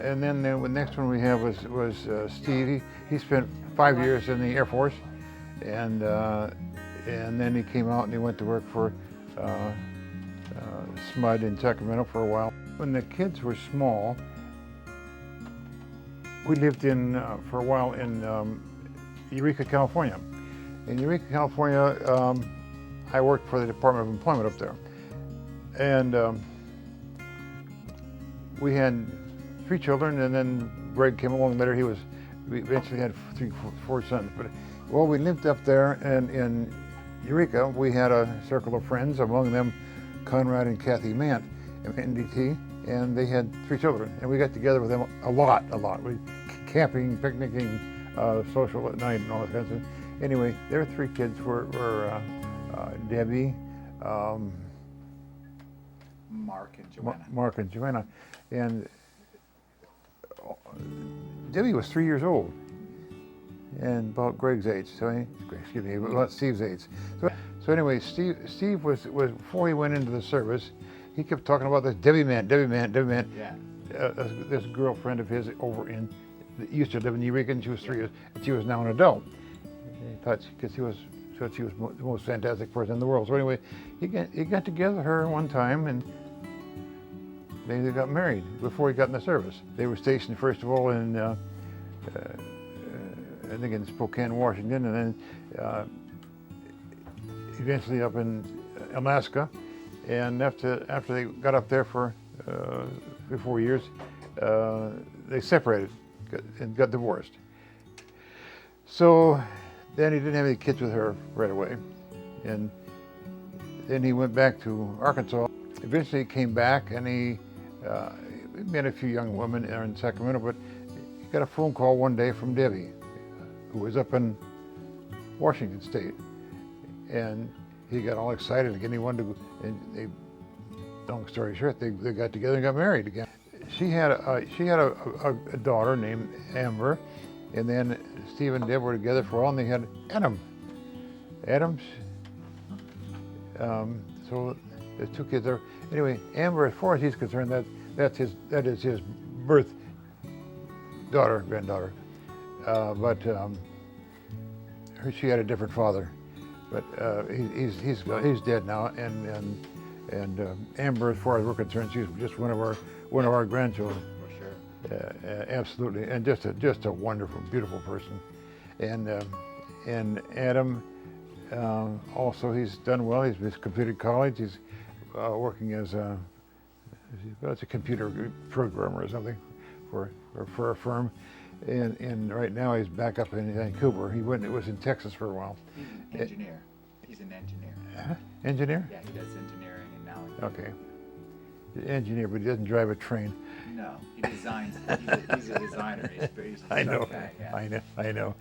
And then the next one we have was Steve. He spent 5 years in the Air Force, and then he came out and he went to work for SMUD in Sacramento for a while. When the kids were small, we lived for a while in Eureka, California. In Eureka, California, I worked for the Department of Employment up there. And we had 3 children, and then Greg came along later. We eventually had 4 sons. But while we lived up there and in Eureka, we had a circle of friends, among them Conrad and Kathy Mant, NDT, and they had 3 children. And we got together with them a lot. We camping, picnicking, social at night, and all that kind of stuff. Anyway, their 3 kids were Debbie, Mark and Joanna. And Debbie was 3 years old, and about Greg's age. About Steve's age. So anyway, Steve was before he went into the service, he kept talking about this Debbie Man. Yeah. This girlfriend of his over in used to live in Eureka, and she was 3 years, and she was now an adult. He thought because she was the most fantastic person in the world. So anyway, he got together with her one time, and they got married before he got in the service. They were stationed first of all in I think in Spokane, Washington, and then eventually up in Alaska. And after they got up there for 4 years, they separated and got divorced. So then he didn't have any kids with her right away, and then he went back to Arkansas. Eventually he came back, and he met a few young women there in Sacramento, but he got a phone call one day from Debbie, who was up in Washington State, and he got all excited again. He wanted to, long story short, they got together and got married again. She had a daughter named Amber, and then Steve and Deb were together for a while, and they had Adam. So there's 2 kids there. Anyway, Amber, as far as he's concerned, that is his birth granddaughter. But she had a different father. But he's dead now, and Amber, as far as we're concerned, she's just one of our grandchildren. For sure. Absolutely, and just a wonderful, beautiful person. And Adam, also, he's done well. He's completed college. He's working as a computer programmer or something for a firm. And right now he's back up in Vancouver. He was in Texas for a while. He's an engineer. He's an engineer. Engineer? Yeah, he does engineering, and now Okay. Engineer, but he doesn't drive a train. No, he designs. He's a designer. He's a I know. guy, yeah. I know.